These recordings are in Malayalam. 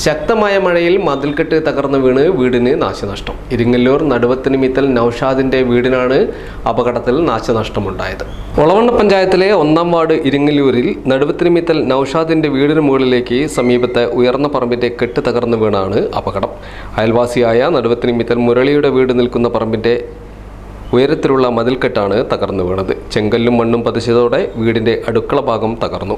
ശക്തമായ മഴയിൽ മതിൽക്കെട്ട് തകർന്നു വീണ് വീടിന് നാശനഷ്ടം. ഇരിങ്ങല്ലൂർ നടുവത്തിനിമിത്തൽ നൌഷാദിന്റെ വീടിനാണ് അപകടത്തിൽ നാശനഷ്ടമുണ്ടായത്. ഒളവണ്ണ പഞ്ചായത്തിലെ 1-ാം വാർഡ് ഇരിങ്ങല്ലൂരിൽ നടുവത്തിനിമിത്തൽ നൌഷാദിന്റെ വീടിന് മുകളിലേക്ക് സമീപത്തെ ഉയർന്ന പറമ്പിന്റെ കെട്ട് തകർന്നു വീണാണ് അപകടം. അയൽവാസിയായ നടുവത്തിനിമിത്തൽ മുരളിയുടെ വീട് നിൽക്കുന്ന പറമ്പിന്റെ ഉയരത്തിലുള്ള മതിൽക്കെട്ടാണ് തകർന്നു വീണത്. ചെങ്കല്ലും മണ്ണും പതിച്ചതോടെ വീടിന്റെ അടുക്കള ഭാഗം തകർന്നു.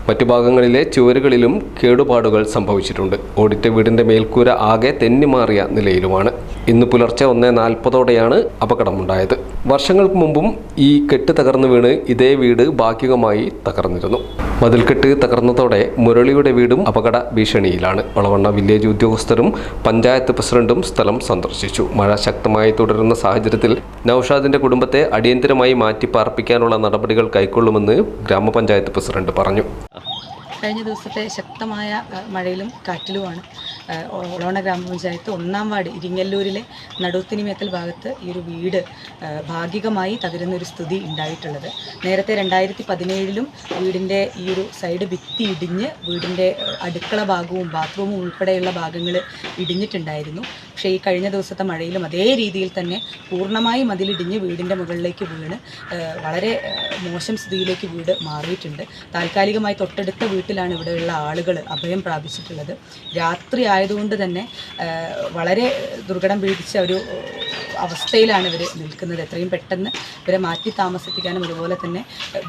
മറ്റു ഭാഗങ്ങളിലെ ചുവരുകളിലും കേടുപാടുകൾ സംഭവിച്ചിട്ടുണ്ട്. ഓടിറ്റ വീടിന്റെ മേൽക്കൂര ആകെ തെന്നിമാറിയ നിലയിലുമാണ്. ഇന്ന് പുലർച്ചെ 1:40 അപകടമുണ്ടായത്. വർഷങ്ങൾക്ക് മുമ്പും ഈ കെട്ട് തകർന്നു വീണ് ഇതേ വീട് ഭാഗികമായി തകർന്നിരുന്നു. മതിൽക്കെട്ട് തകർന്നതോടെ മുരളിയുടെ വീടും അപകട ഭീഷണിയിലാണ്. ഒളവണ്ണ വില്ലേജ് ഉദ്യോഗസ്ഥരും പഞ്ചായത്ത് പ്രസിഡന്റും സ്ഥലം സന്ദർശിച്ചു. മഴ ശക്തമായി തുടരുന്ന സാഹചര്യത്തിൽ നൌഷാദിന്റെ കുടുംബത്തെ അടിയന്തരമായി മാറ്റിപ്പാർപ്പിക്കാനുള്ള നടപടികൾ കൈക്കൊള്ളുമെന്ന് ഗ്രാമപഞ്ചായത്ത് പ്രസിഡന്റ് പറഞ്ഞു. കഴിഞ്ഞ ദിവസത്തെ ശക്തമായ മഴയിലും കാറ്റിലുമാണ് ഒളവണ്ണ ഗ്രാമപഞ്ചായത്ത് 1-ാം വാർഡ് ഇരിങ്ങല്ലൂരിലെ നടുവത്തിനിമേത്തൽ ഭാഗത്ത് ഈ ഒരു വീട് ഭാഗികമായി തകരുന്ന ഒരു സ്ഥിതി ഉണ്ടായിട്ടുള്ളത്. നേരത്തെ 2017 വീടിൻ്റെ ഈ ഒരു സൈഡ് ഭിത്തി ഇടിഞ്ഞ് വീടിൻ്റെ അടുക്കള ഭാഗവും ബാത്റൂമും ഉൾപ്പെടെയുള്ള ഭാഗങ്ങൾ ഇടിഞ്ഞിട്ടുണ്ടായിരുന്നു. പക്ഷേ ഈ കഴിഞ്ഞ ദിവസത്തെ മഴയിലും അതേ രീതിയിൽ തന്നെ പൂർണ്ണമായി മതിലിടിഞ്ഞ് വീടിൻ്റെ മുകളിലേക്ക് വീണ് വളരെ മോശം സ്ഥിതിയിലേക്ക് വീട് മാറിയിട്ടുണ്ട്. താൽക്കാലികമായി തൊട്ടടുത്ത വീട്ടിലാണ് ഇവിടെയുള്ള ആളുകൾ അഭയം പ്രാപിച്ചിട്ടുള്ളത്. രാത്രി ആയതുകൊണ്ട് തന്നെ വളരെ ദുർഘടം പിടിച്ച ഒരു അവസ്ഥയിലാണ് ഇവർ നിൽക്കുന്നത്. എത്രയും പെട്ടെന്ന് ഇവരെ മാറ്റി താമസിപ്പിക്കാനും അതുപോലെ തന്നെ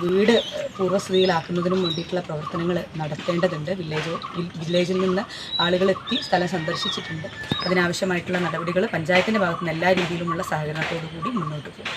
വീട് പൂർവ്വസ്ഥിതിയിലാക്കുന്നതിനും വേണ്ടിയിട്ടുള്ള പ്രവർത്തനങ്ങൾ നടത്തേണ്ടതുണ്ട്. വില്ലേജിൽ നിന്ന് ആളുകൾ എത്തി സ്ഥലം സന്ദർശിച്ചിട്ടുണ്ട്. അതിനാവശ്യമായിട്ടുള്ള നടപടികൾ പഞ്ചായത്തിൻ്റെ ഭാഗത്തുനിന്ന് എല്ലാ രീതിയിലുമുള്ള സഹകരണത്തോടു കൂടി മുന്നോട്ട് പോകും.